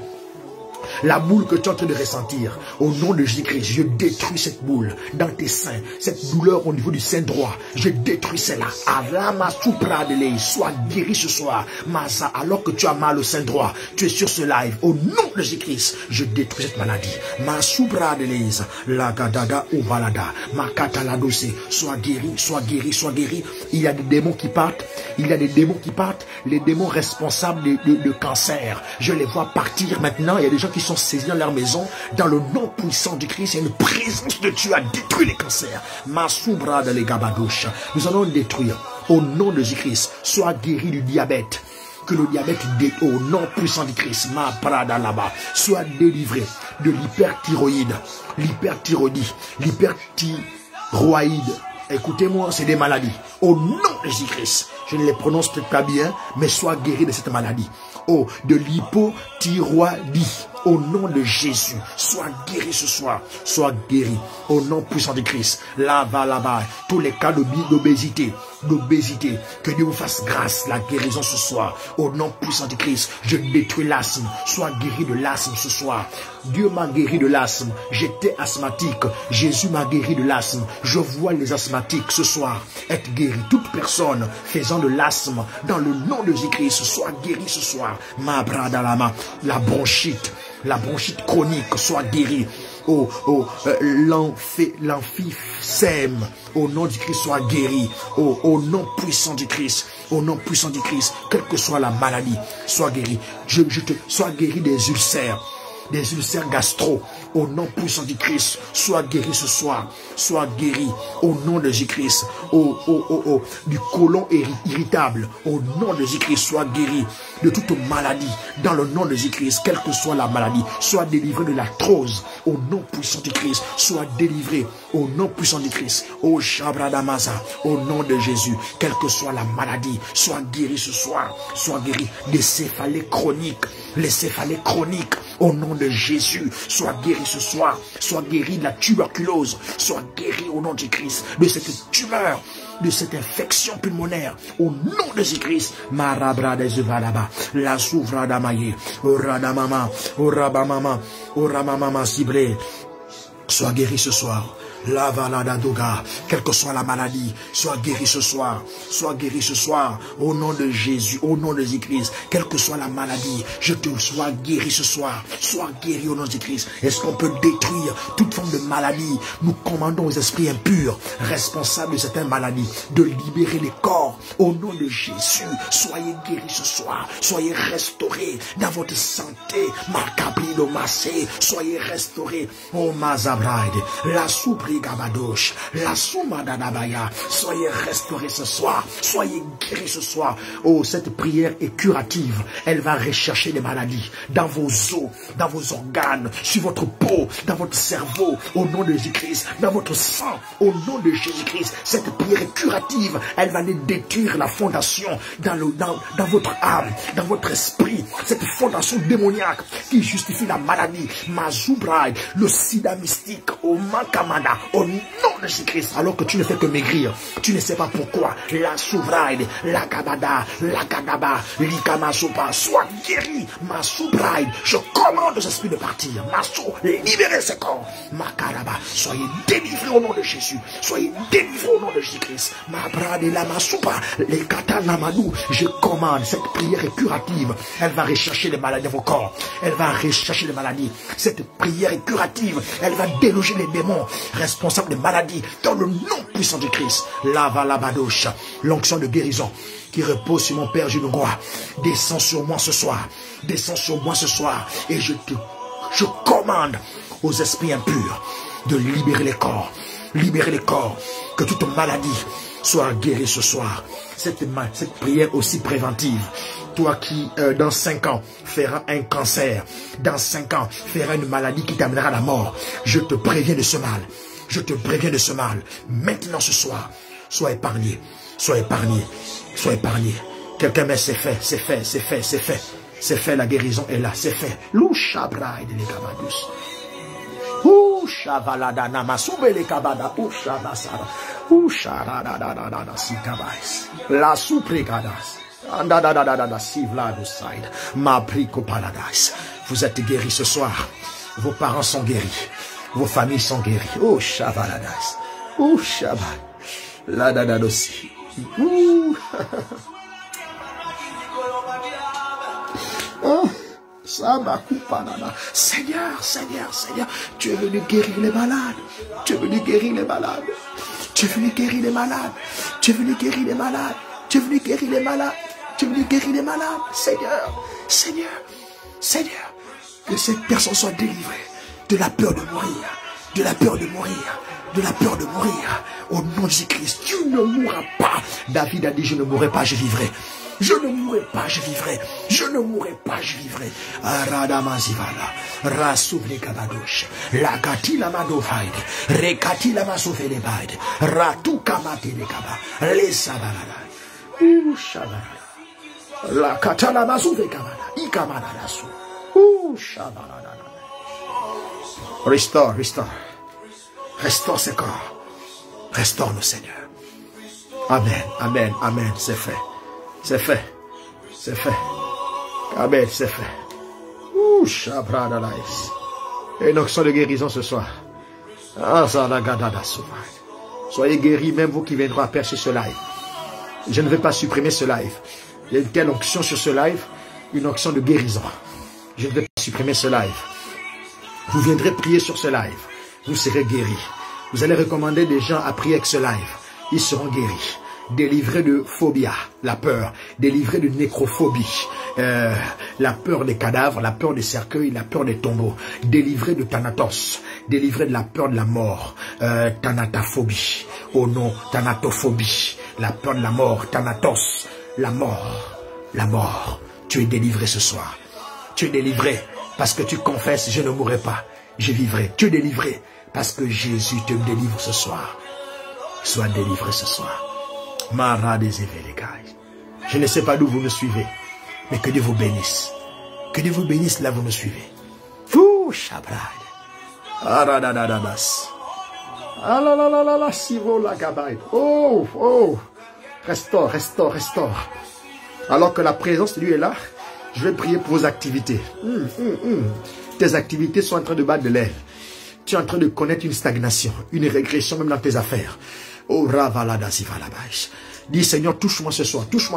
La boule que tu es en train de ressentir, au nom de Jésus-Christ, je détruis cette boule dans tes seins, cette douleur au niveau du sein droit, je détruis cela. Alama soupra de l'œil, sois guéri ce soir. Masa, alors que tu as mal au sein droit, tu es sur ce live, au nom de Jésus-Christ, je détruis cette maladie. Ma soupra de l'œil, la gadada ou balada, ma kataladose, sois guéri, sois guéri, sois guéri. Il y a des démons qui partent, il y a des démons qui partent, les démons responsables de cancer. Je les vois partir maintenant. Il y a des gens qui sont saisis dans leur maison. Dans le nom puissant du Christ, il y a une présence de Dieu à détruire les cancers. Masoubra de les gabadouches. Nous allons détruire au nom de Jésus-Christ. Sois guéri du diabète. Que le diabète, au nom puissant du Christ, ma prada là-bas, soit délivré de l'hyperthyroïde, l'hyperthyroïdie, l'hyperthyroïde. Écoutez-moi, c'est des maladies. Au nom de Jésus-Christ, je ne les prononce peut-être pas bien, mais sois guéri de cette maladie. Oh, de l'hypothyroïdie. Au nom de Jésus, sois guéri ce soir, sois guéri. Au nom puissant de Christ, là-bas, tous les cas d'obésité, que Dieu vous fasse grâce, la guérison ce soir. Au nom puissant de Christ, je détruis l'asthme, sois guéri de l'asthme ce soir. Dieu m'a guéri de l'asthme, j'étais asthmatique, Jésus m'a guéri de l'asthme. Je vois les asthmatiques ce soir être guéris. Toute personne faisant de l'asthme, dans le nom de Jésus-Christ, soit guéri ce soir. Ma bradalama, la bronchite, La bronchite chronique soit guérie. L'emphysème, au nom du Christ, soit guéri. Au nom puissant du Christ, au nom puissant du Christ, quelle que soit la maladie, soit guéri. Sois guéri des ulcères gastro, au nom puissant du Christ, sois guéri ce soir, sois guéri au nom de Jésus-Christ, du côlon irritable, au nom de Jésus-Christ, sois guéri de toute maladie, dans le nom de Jésus-Christ, quelle que soit la maladie, sois délivré de l'arthrose, au nom puissant du Christ, sois délivré au nom puissant du Christ, au Shabradamasa, au nom de Jésus, quelle que soit la maladie, sois guéri ce soir, sois guéri des céphalées chroniques, les céphalées chroniques, au nom de Jésus, sois guéri ce soir, sois guéri de la tuberculose, sois guéri au nom de Christ, de cette tumeur, de cette infection pulmonaire, au nom de Jésus-Christ, Marabra de Zevalaba, la souvra d'Amaye, Oradamama, Orabamama, Oramamama Ciblé, sois guéri ce soir. La valada doga, quelle que soit la maladie, sois guéri ce soir, sois guéri ce soir, au nom de Jésus, au nom de Jésus-Christ, quelle que soit la maladie, je te sois guéri ce soir, sois guéri au nom de Jésus-Christ. Est-ce qu'on peut détruire toute forme de maladie? Nous commandons aux esprits impurs, responsables de certaines maladies, de libérer les corps, au nom de Jésus. Soyez guéris ce soir, soyez restaurés dans votre santé, Makabrido Massé, soyez restaurés, oh Mazabraide, la soupli Gabadosh, la Souma d'Adabaya, soyez restaurés ce soir, soyez guéris ce soir. Oh, cette prière est curative, elle va rechercher les maladies dans vos os, dans vos organes, sur votre peau, dans votre cerveau, au nom de Jésus-Christ, dans votre sang, au nom de Jésus-Christ. Cette prière est curative, elle va aller détruire la fondation dans votre âme, dans votre esprit, cette fondation démoniaque qui justifie la maladie, Mazoubraï, le sida mystique, au Makamada, au nom de Jésus-Christ, alors que tu ne fais que maigrir, tu ne sais pas pourquoi. La soubraïde, la kabada, la kadaba, l'ikamasopa, sois guéri, ma soubraïde. Je commande aux esprits de partir, ma sou, libérez ce corps, ma karaba, soyez délivrés au nom de Jésus, soyez délivrés au nom de Jésus-Christ, ma brade et la masoupa, les katanamadou. Je commande, cette prière est curative, elle va rechercher les maladies de vos corps, elle va rechercher les maladies. Cette prière est curative, elle va déloger les démons responsable de maladies dans le nom puissant de Christ. Lava la badoche, l'onction de guérison qui repose sur mon Père Junogois, descend sur moi ce soir, descend sur moi ce soir, et je commande aux esprits impurs de libérer les corps, que toute maladie soit guérie ce soir. Cette prière aussi préventive. Toi qui, dans 5 ans, feras un cancer, dans 5 ans, feras une maladie qui t'amènera à la mort, je te préviens de ce mal. Je te préviens de ce mal. Maintenant ce soir, sois épargné. Sois épargné. Sois épargné. Quelqu'un met c'est fait, c'est fait, c'est fait, c'est fait. C'est fait, la guérison est là, c'est fait. Louchabraï de l'Ekabadus. Ouchavalada namasube l'Ekabada. Ouchabasara. Oucharadadadadada sikabais. La supregadas. Vous êtes guéris ce soir. Vos parents sont guéris. Vos familles sont guéries. Oh, Shavaladas. Oh, Shabbat. La dadadosi. Oh, Seigneur, Seigneur, Seigneur, tu es venu guérir les malades. Tu es venu guérir les malades. Tu es venu guérir les malades. Tu es venu guérir les malades. Tu es venu guérir les malades. Tu es venu guérir les malades. Seigneur, Seigneur, Seigneur, que cette personne soit délivrée de la peur de mourir, de la peur de mourir, de la peur de mourir. Au nom de Jésus-Christ, tu ne mourras pas. David a dit, je ne mourrai pas, je vivrai. Je ne mourrai pas, je vivrai. Je ne mourrai pas, je vivrai. Aradamazivala, Rasouvle Kabadosh, Lagati la Madofaide, Rekati la Masofelebaide, Ratu Kamate le Kaba, Les Sabalala, Shabala, La Katala Masouve Kamana, Ikamana Lasso, Shabala. Restaure, restaure. Restaure ce corps. Restaure-nous, Seigneur. Amen, amen, amen. C'est fait. C'est fait. C'est fait. Amen, c'est fait. Shabradalaïs. Et une onction de guérison ce soir. Soyez guéris, même vous qui viendrez apercevoir ce live. Je ne vais pas supprimer ce live. Il y a une telle onction sur ce live, une onction de guérison. Je ne vais pas supprimer ce live. Vous viendrez prier sur ce live. Vous serez guéris. Vous allez recommander des gens à prier avec ce live. Ils seront guéris. Délivrés de phobia, la peur. Délivrés de nécrophobie. La peur des cadavres, la peur des cercueils, la peur des tombeaux. Délivrés de thanatos. Délivrés de la peur de la mort. Thanatophobie. Oh non, thanatophobie. La peur de la mort, thanatos. La mort. La mort. Tu es délivré ce soir. Tu es délivré parce que tu confesses, je ne mourrai pas. Je vivrai. Tu es délivré parce que Jésus te délivre ce soir. Sois délivré ce soir. Je ne sais pas d'où vous me suivez, mais que Dieu vous bénisse. Que Dieu vous bénisse là où vous me suivez. Oh, oh. Restaure, restaure, restaure. Alors que la présence de Dieu est là, je vais prier pour vos activités. Tes activités sont en train de battre de l'aile. Tu es en train de connaître une stagnation, une régression même dans tes affaires. Oh, Ravalada Sivalabach. Dis Seigneur, touche-moi ce soir, touche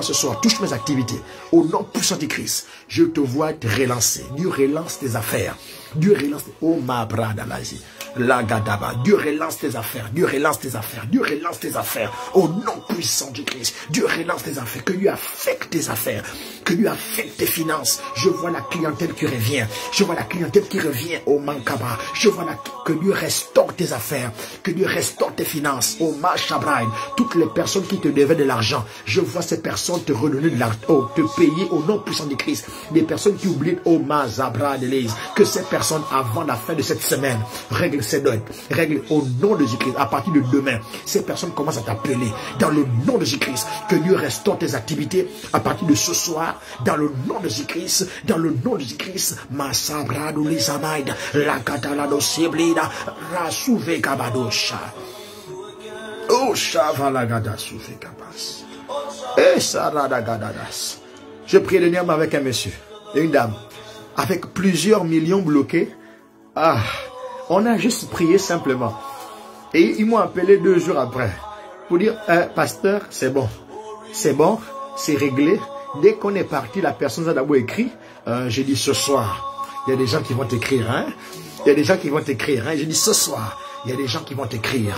mes activités. Au nom puissant de Christ, je te vois te relancer. Dieu relance tes affaires. Dieu relance tes... Oh, ma brada lazi. La gadaba. Dieu relance tes affaires. Dieu relance tes affaires. Dieu relance tes affaires. Au nom puissant de Christ. Dieu relance tes affaires. Que Dieu affecte tes affaires. Que Dieu affecte tes finances. Je vois la clientèle qui revient. Je vois la clientèle qui revient au Mankaba. Je vois que Dieu restaure tes affaires. Que Dieu restaure tes finances. Au Machabraïn. Toutes les personnes qui te devaient de l'argent. Je vois ces personnes te redonner de l'argent. Oh, te payer au nom puissant de Christ. Des personnes qui oublient au Mazabra de l'Église. Que ces personnes, avant la fin de cette semaine, règlent ces dettes. Règlent au nom de Jésus-Christ. À partir de demain, ces personnes commencent à t'appeler. Dans le nom de Jésus-Christ. Que Dieu restaure tes activités. À partir de ce soir, dans le nom de Jésus-Christ. Dans le nom de Jésus-Christ. Masabra de l'Isamaïda. La Catalado Siblida. Rasouve Kabadosha. Oh, Shavalagada Souve Kabas. Et Saradagadadas. Je prie dernièrement avec un monsieur et une dame. Avec plusieurs millions bloqués. Ah, on a juste prié simplement. Et ils m'ont appelé 2 jours après. Pour dire, pasteur, c'est bon. C'est bon, c'est réglé. Dès qu'on est parti, la personne a d'abord écrit. J'ai dit ce soir. Il y a des gens qui vont t'écrire. Hein? Il y a des gens qui vont t'écrire. Hein? J'ai dit ce soir. Il y a des gens qui vont t'écrire.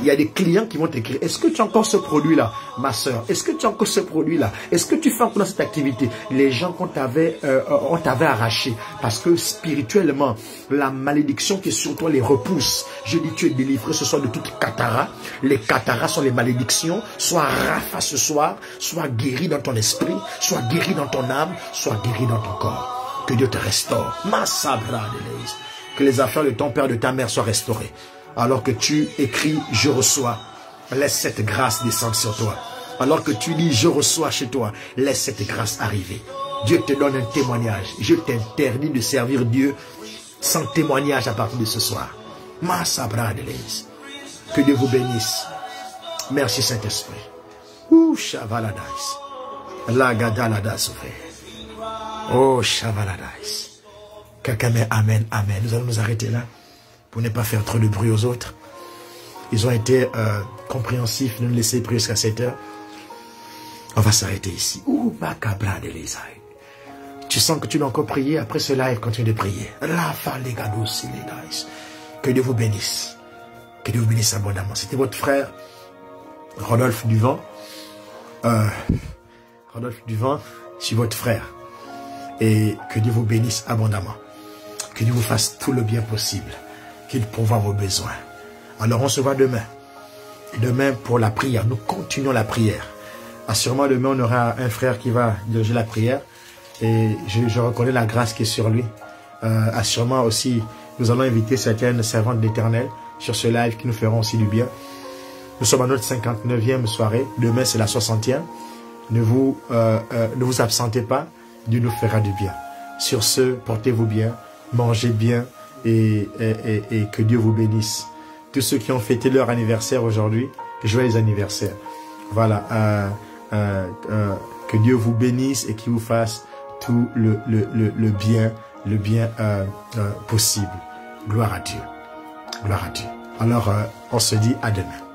Il y a des clients qui vont t'écrire. Est-ce que tu as encore ce produit-là, ma soeur? Est-ce que tu as encore ce produit-là? Est-ce que tu fais encore cette activité? Les gens qu'on t'avait arraché. Parce que spirituellement, la malédiction qui est sur toi les repousse. Je dis, tu es délivré ce soir de toute catara. Les cataras sont les malédictions. Sois rafa ce soir. Sois guéri dans ton esprit. Sois guéri dans ton âme. Sois guéri dans ton corps. Que Dieu te restaure. Ma sabra de l'Église. Que les affaires de ton père, de ta mère soient restaurées. Alors que tu écris, je reçois, laisse cette grâce descendre sur toi. Alors que tu dis, je reçois chez toi, laisse cette grâce arriver. Dieu te donne un témoignage. Je t'interdis de servir Dieu sans témoignage à partir de ce soir. Ma sabra de l'Église. Que Dieu vous bénisse. Merci Saint-Esprit. Ouh, Chavaladais. La gadalada souffre. Oh, Chavaladais. Quelqu'un met amen, amen. Nous allons nous arrêter là. Pour ne pas faire trop de bruit aux autres. Ils ont été compréhensifs de nous laisser prier jusqu'à 7 heures. On va s'arrêter ici. Ouh, macabra de l'Isaïe. Tu sens que tu dois encore prier. Après ce live, continue de prier. Que Dieu vous bénisse. Que Dieu vous bénisse abondamment. C'était votre frère, Rodolphe Duvant. Rodolphe Duvant, je suis votre frère. Et que Dieu vous bénisse abondamment. Que Dieu vous fasse tout le bien possible. Qu'il pourvoie vos besoins. Alors on se voit demain. Demain pour la prière. Nous continuons la prière. Assurément demain on aura un frère qui va diriger la prière. Et je reconnais la grâce qui est sur lui. Assurément aussi nous allons inviter certaines servantes d'Éternel sur ce live qui nous feront aussi du bien. Nous sommes à notre 59e soirée. Demain c'est la 60e. Ne vous absentez pas. Dieu nous fera du bien. Sur ce, portez-vous bien. Mangez bien. Et que Dieu vous bénisse. Tous ceux qui ont fêté leur anniversaire aujourd'hui, joyeux anniversaire. Voilà. Que Dieu vous bénisse et qu'il vous fasse tout le bien possible. Gloire à Dieu. Gloire à Dieu. Alors, on se dit à demain.